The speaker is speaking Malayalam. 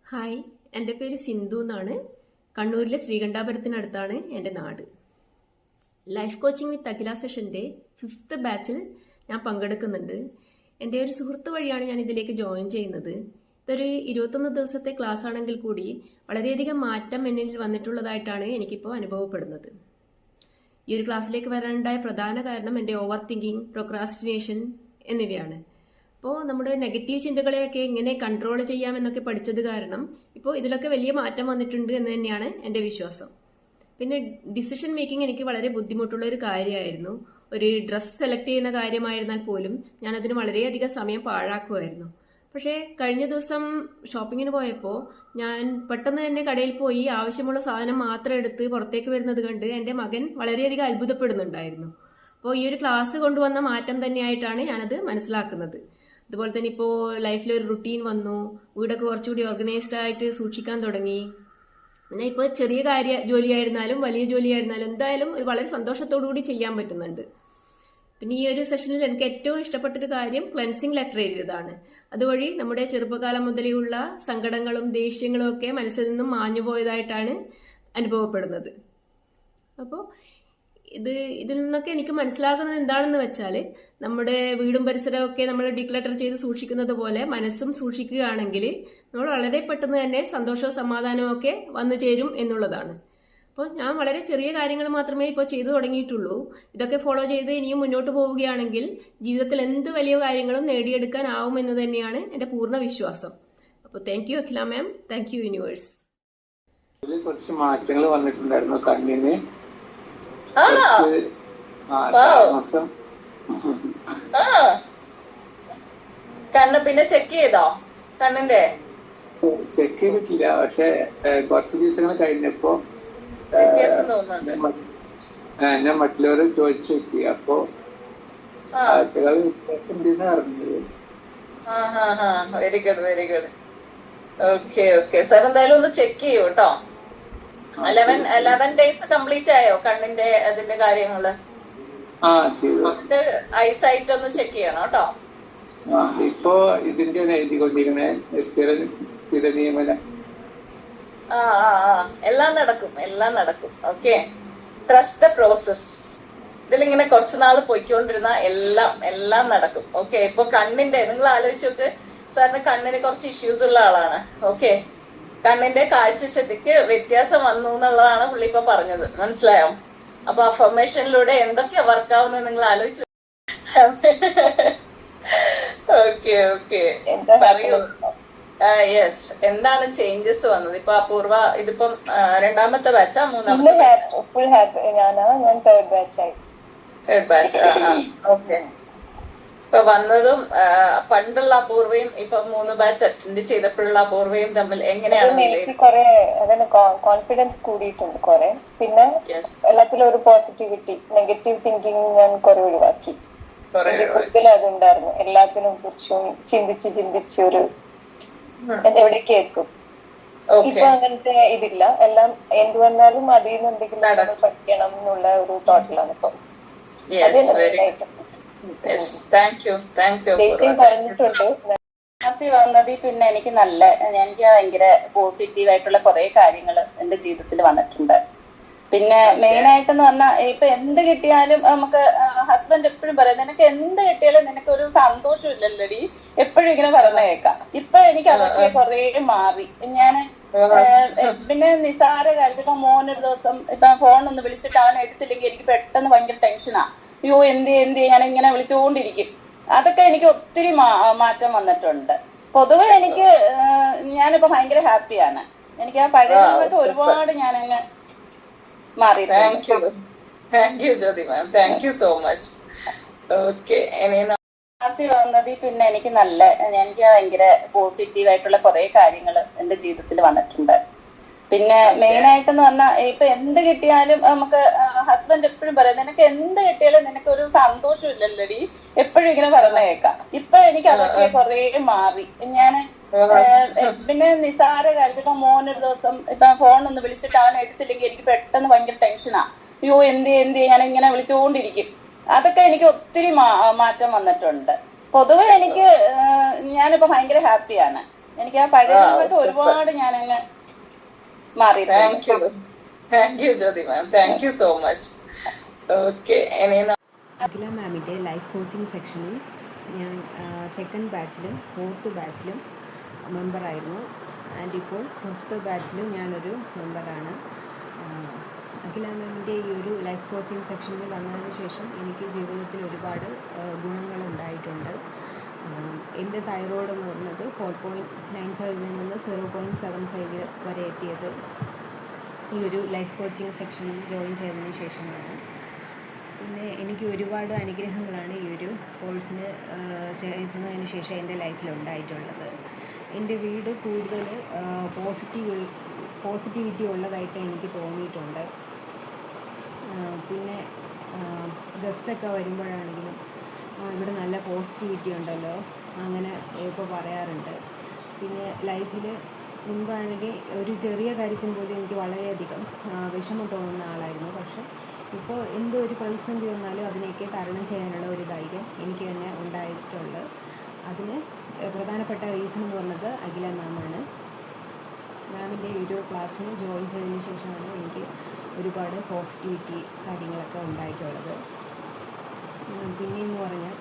ഹായ്, എൻ്റെ പേര് സിന്ധു എന്നാണ്. കണ്ണൂരിലെ ശ്രീകണ്ഠാപുരത്തിനടുത്താണ് എൻ്റെ നാട്. ലൈഫ് കോച്ചിങ് വിത്ത് അഖില സെഷൻ്റെ 5th ബാച്ചിൽ ഞാൻ പങ്കെടുക്കുന്നുണ്ട്. എൻ്റെ ഒരു സുഹൃത്ത് വഴിയാണ് ഞാൻ ഇതിലേക്ക് ജോയിൻ ചെയ്യുന്നത്. ഇതൊരു 21 ദിവസത്തെ ക്ലാസ് ആണെങ്കിൽ കൂടി വളരെയധികം മാറ്റം എന്നിൽ വന്നിട്ടുള്ളതായിട്ടാണ് എനിക്കിപ്പോൾ അനുഭവപ്പെടുന്നത്. ഈ ഒരു ക്ലാസ്സിലേക്ക് വരാനുണ്ടായ പ്രധാന കാരണം എൻ്റെ ഓവർ തിങ്കിങ്, പ്രൊക്രാസ്റ്റിനേഷൻ എന്നിവയാണ്. അപ്പോൾ നമ്മുടെ നെഗറ്റീവ് ചിന്തകളെയൊക്കെ എങ്ങനെ കൺട്രോൾ ചെയ്യാമെന്നൊക്കെ പഠിച്ചത് കാരണം ഇപ്പോൾ ഇതിലൊക്കെ വലിയ മാറ്റം വന്നിട്ടുണ്ട് എന്ന് തന്നെയാണ് എൻ്റെ വിശ്വാസം. പിന്നെ ഡിസിഷൻ മേക്കിംഗ് എനിക്ക് വളരെ ബുദ്ധിമുട്ടുള്ള ഒരു കാര്യമായിരുന്നു. ഒരു ഡ്രസ്സ് സെലക്ട് ചെയ്യുന്ന കാര്യമായിരുന്നാൽ പോലും ഞാനതിന് വളരെയധികം സമയം പാഴാക്കുമായിരുന്നു. പക്ഷേ കഴിഞ്ഞ ദിവസം ഷോപ്പിങ്ങിന് പോയപ്പോൾ ഞാൻ പെട്ടെന്ന് തന്നെ കടയിൽ പോയി ആവശ്യമുള്ള സാധനം മാത്രം എടുത്ത് പുറത്തേക്ക് വരുന്നത് കണ്ട് എൻ്റെ മകൻ വളരെയധികം അത്ഭുതപ്പെടുന്നുണ്ടായിരുന്നു. അപ്പോൾ ഈ ഒരു ക്ലാസ് കൊണ്ടുവന്ന മാറ്റം തന്നെയായിട്ടാണ് ഞാനത് മനസ്സിലാക്കുന്നത്. അതുപോലെ തന്നെ ഇപ്പോൾ ലൈഫിൽ ഒരു റുട്ടീൻ വന്നു, വീടൊക്കെ കുറച്ചുകൂടി ഓർഗനൈസ്ഡ് ആയിട്ട് സൂക്ഷിക്കാൻ തുടങ്ങി. പിന്നെ ഇപ്പോൾ ചെറിയ ജോലിയായിരുന്നാലും വലിയ ജോലിയായിരുന്നാലും എന്തായാലും ഒരു വളരെ സന്തോഷത്തോടു കൂടി ചെയ്യാൻ പറ്റുന്നുണ്ട്. പിന്നെ ഈ ഒരു സെഷനിൽ എനിക്ക് ഏറ്റവും ഇഷ്ടപ്പെട്ടൊരു കാര്യം ക്ലെൻസിങ് ലെറ്റർ എഴുതിയതാണ്. അതുവഴി നമ്മുടെ ചെറുപ്പകാലം മുതലെയുള്ള സങ്കടങ്ങളും ദേഷ്യങ്ങളും ഒക്കെ മനസ്സിൽ നിന്നും മാഞ്ഞു പോയതായിട്ടാണ് അനുഭവപ്പെടുന്നത്. അപ്പോൾ ഇതിൽ നിന്നൊക്കെ എനിക്ക് മനസ്സിലാകുന്നത് എന്താണെന്ന് വെച്ചാൽ, നമ്മുടെ വീടും പരിസരവും ഒക്കെ നമ്മൾ ഡിക്ലട്ടർ ചെയ്ത് സൂക്ഷിക്കുന്നത് പോലെ മനസ്സും സൂക്ഷിക്കുകയാണെങ്കിൽ നമ്മൾ വളരെ പെട്ടെന്ന് തന്നെ സന്തോഷവും സമാധാനവും ഒക്കെ വന്നു ചേരും എന്നുള്ളതാണ്. അപ്പോൾ ഞാൻ വളരെ ചെറിയ കാര്യങ്ങൾ മാത്രമേ ഇപ്പോൾ ചെയ്തു തുടങ്ങിയിട്ടുള്ളൂ. ഇതൊക്കെ ഫോളോ ചെയ്ത് ഇനിയും മുന്നോട്ട് പോവുകയാണെങ്കിൽ ജീവിതത്തിൽ എന്ത് വലിയ കാര്യങ്ങളും നേടിയെടുക്കാനാവും എന്ന് തന്നെയാണ് എൻ്റെ പൂർണ്ണ വിശ്വാസം. അപ്പോൾ thank you Akhila ma'am, thank you universe. കുറച്ച് മാറ്റങ്ങൾ വന്നിട്ടുണ്ടായിരുന്നു കണ്ണിന്. കണ്ണ് പിന്നെ ചെക്ക് ചെയ്തോ? കണ്ണിന്റെ ചെക്ക് ചെയ്തിട്ടില്ല, പക്ഷെ കുറച്ച് ദിവസങ്ങൾ കഴിഞ്ഞപ്പോ വ്യത്യാസം തോന്നുന്നുണ്ട്. ഞാൻ മറ്റുള്ളവരും ചോദിച്ചു നോക്കി, അപ്പൊ വ്യത്യാസം ഉണ്ടെന്ന് അറിഞ്ഞത്. Very good, very good. Okay okay sir, എന്തായാലും ഒന്ന് ചെക്ക് ചെയ്യൂ കേട്ടോ. 11 ഡേയ്സ് കംപ്ലീറ്റ് ആയോ കണ്ണിന്റെ അതിന്റെ കാര്യങ്ങള്? ഐസൈറ്റ് ഒന്ന് ചെക്ക് ചെയ്യണം കേട്ടോ. ഇപ്പൊ ഇതിന്റെ എഴുതിക്കൊണ്ടിരിക്കണേ സ്ഥിര നിയമനം. എല്ലാം നടക്കും, എല്ലാം നടക്കും. Okay, trust the process. ഇതിലിങ്ങനെ കുറച്ചു നാൾ പോയിക്കൊണ്ടിരുന്ന എല്ലാം നടക്കും. ഓക്കെ, ഇപ്പൊ കണ്ണിന്റെ നിങ്ങൾ ആലോചിച്ച് നോക്ക്, സാറിന് കണ്ണിന് കുറച്ച് ഇഷ്യൂസ് ഉള്ള ആളാണ്. ഓക്കെ, കണ്ണിന്റെ കാഴ്ചശക്തിക്ക് വ്യത്യാസം വന്നു എന്നുള്ളതാണ് പുള്ളി ഇപ്പൊ പറഞ്ഞത്, മനസ്സിലായോ? അപ്പൊ അഫർമേഷനിലൂടെ എന്തൊക്കെയാ വർക്കാവുന്നത് നിങ്ങൾ ആലോചിച്ചു. ഓക്കെ ഓക്കെ, പറയൂ. യെസ്, എന്താണ് ചേഞ്ചസ് വന്നത്? ഇപ്പൊ അപൂർവ ഇതിപ്പം രണ്ടാമത്തെ ബാച്ചാ മൂന്നാമത്തെ തേർഡ് ബാച്ച്? ഓക്കെ. ഇപ്പൊ വന്നതും പണ്ടുള്ള അപൂർവയും ഇപ്പൊ 3 ബാച്ച് അറ്റൻഡ് ചെയ്തപ്പോഴുള്ള അപൂർവയും തമ്മിൽ എങ്ങനെയാണ്? കോൺഫിഡൻസ് കൂടിയിട്ടുണ്ട് കുറെ. പിന്നെ എല്ലാത്തിലും ഒരു പോസിറ്റിവിറ്റി, നെഗറ്റീവ് തിങ്കിങ് ഞാൻ കുറെ ഒഴിവാക്കി. അതുണ്ടായിരുന്നു, എല്ലാത്തിനും കുറിച്ചും ചിന്തിച്ച് ഒരു എവിടേക്ക് എത്തും. ഇപ്പൊ അങ്ങനത്തെ ഇതില്ല. എല്ലാം എന്ത് വന്നാലും അതിൽ നിന്ന് എന്തെങ്കിലും പഠിക്കണം എന്നുള്ള ഒരു തോട്ടിലാണ് ഇപ്പൊ. വന്നതിൽ പിന്നെ എനിക്ക് ഭയങ്കര പോസിറ്റീവ് ആയിട്ടുള്ള കുറെ കാര്യങ്ങൾ എന്റെ ജീവിതത്തിൽ വന്നിട്ടുണ്ട്. പിന്നെ മെയിൻ ആയിട്ടെന്ന് പറഞ്ഞാൽ ഇപ്പൊ എന്ത് കിട്ടിയാലും നമുക്ക് ഹസ്ബൻഡ് എപ്പോഴും പറയും, നിനക്ക് എന്ത് കിട്ടിയാലും നിനക്ക് ഒരു സന്തോഷം ഇല്ലല്ലോടി, എപ്പോഴും ഇങ്ങനെ പറയുന്ന കേൾക്കാം. ഇപ്പൊ എനിക്ക് അതൊക്കെ കുറെ മാറി. ഞാൻ പിന്നെ നിസാര കാര്യത്തിൽ ഇപ്പൊ മോനൊരു ദിവസം ഇപ്പൊ ഫോൺ ഒന്ന് വിളിച്ചിട്ട് അവൻ എടുത്തില്ലെങ്കിൽ എനിക്ക് പെട്ടെന്ന് ഭയങ്കര ടെൻഷനാ. അയ്യോ എന്ത് ഞാൻ ഇങ്ങനെ വിളിച്ചുകൊണ്ടിരിക്കും. അതൊക്കെ എനിക്ക് ഒത്തിരി മാറ്റം വന്നിട്ടുണ്ട്. പൊതുവെ ഞാനിപ്പോ ഭയങ്കര ഹാപ്പിയാണ്. എനിക്ക് ആ പഴയ ഒരുപാട് ഞാനങ്ങ് മാറി. Thank you Jyothi ma'am, thank you so much. Okay, വന്നതിൽ പിന്നെ എനിക്ക് ഭയങ്കര പോസിറ്റീവ് ആയിട്ടുള്ള കുറെ കാര്യങ്ങൾ എന്റെ ജീവിതത്തിൽ വന്നിട്ടുണ്ട്. പിന്നെ മെയിൻ ആയിട്ടെന്ന് പറഞ്ഞാൽ ഇപ്പൊ എന്ത് കിട്ടിയാലും നമുക്ക് ഹസ്ബൻഡ് എപ്പോഴും പറയും, നിനക്ക് എന്ത് കിട്ടിയാലും നിനക്ക് ഒരു സന്തോഷം ഇല്ലല്ലോടി, എപ്പോഴും ഇങ്ങനെ പറയുന്ന കേൾക്കാം. ഇപ്പൊ എനിക്ക് അതൊക്കെ കുറെ മാറി. ഞാൻ പിന്നെ നിസാര കാര്യത്തിൽ ഇപ്പൊ മോനൊരു ദിവസം ഇപ്പൊ ഫോൺ ഒന്ന് വിളിച്ചിട്ട് അവൻ എടുത്തില്ലെങ്കിൽ എനിക്ക് പെട്ടെന്ന് ഭയങ്കര ടെൻഷനാ. അയ്യോ എന്ത് ഞാൻ ഇങ്ങനെ വിളിച്ചുകൊണ്ടിരിക്കും. അതൊക്കെ എനിക്ക് ഒത്തിരി മാറ്റം വന്നിട്ടുണ്ട്. പൊതുവെ ഞാനിപ്പോ ഭയങ്കര ഹാപ്പിയാണ്. എനിക്ക് ആ പഴയതൊക്കെ ഒരുപാട് ഞാനങ്ങ് മാറിയിട്ടുണ്ട്. Thank you Jyothi ma'am, thank you so much. Okay, ഇനി അഖില മാമിൻ്റെ ലൈഫ് കോച്ചിങ് സെക്ഷനിൽ ഞാൻ സെക്കൻഡ് ബാച്ചിലും 4th ബാച്ചിലും മെമ്പറായിരുന്നു. ആൻഡ് ഇപ്പോൾ 5th ബാച്ചിലും ഞാനൊരു മെമ്പറാണ്. അഖില മാമിൻ്റെ ഈ ഒരു ലൈഫ് കോച്ചിങ് സെക്ഷനിൽ വന്നതിന് ശേഷം എനിക്ക് ജീവിതത്തിൽ ഒരുപാട് ഗുണങ്ങളുണ്ടായിട്ടുണ്ട്. എൻ്റെ തൈറോയ്ഡ് എന്ന് പറയുന്നത് 4.95 നിന്ന് 0.75 വരെ എത്തിയത് ഈ ഒരു ലൈഫ് കോച്ചിങ് സെക്ഷനിൽ ജോയിൻ ചെയ്തതിന് ശേഷമാണ്. പിന്നെ എനിക്ക് ഒരുപാട് അനുഗ്രഹങ്ങളാണ് ഈ ഒരു കോഴ്സിന് ചേരുന്നതിന് ശേഷം എൻ്റെ ലൈഫിലുണ്ടായിട്ടുള്ളത്. എൻ്റെ വീട് കൂടുതൽ പോസിറ്റിവിറ്റി ഉള്ളതായിട്ട് എനിക്ക് തോന്നിയിട്ടുണ്ട്. പിന്നെ ഗസ്റ്റൊക്കെ വരുമ്പോഴാണെങ്കിലും ഇവിടെ നല്ല പോസിറ്റിവിറ്റി ഉണ്ടല്ലോ അങ്ങനെ ഇപ്പോൾ പറയാറുണ്ട്. പിന്നെ ലൈഫിൽ മുൻപാണെങ്കിൽ ഒരു ചെറിയ കാര്യത്തിന് പോലും എനിക്ക് വളരെയധികം വിഷമം തോന്നുന്ന ആളായിരുന്നു. പക്ഷെ ഇപ്പോൾ എന്തോ ഒരു പ്രതിസന്ധി വന്നാലും അതിനെയൊക്കെ തരണം ചെയ്യാനുള്ള ഒരു ധൈര്യം എനിക്ക് തന്നെ ഉണ്ടായിട്ടുണ്ട്. അതിന് പ്രധാനപ്പെട്ട റീസൺ എന്ന് പറഞ്ഞത് അഖില മാമാണ്. മാമിൻ്റെ ഒരു ക്ലാസ്സിന് ജോയിൻ ചെയ്തതിന് ശേഷമാണ് എനിക്ക് ഒരുപാട് പോസിറ്റിവിറ്റി കാര്യങ്ങളൊക്കെ ഉണ്ടായിട്ടുള്ളത്. പിന്നെയെന്ന് പറഞ്ഞാൽ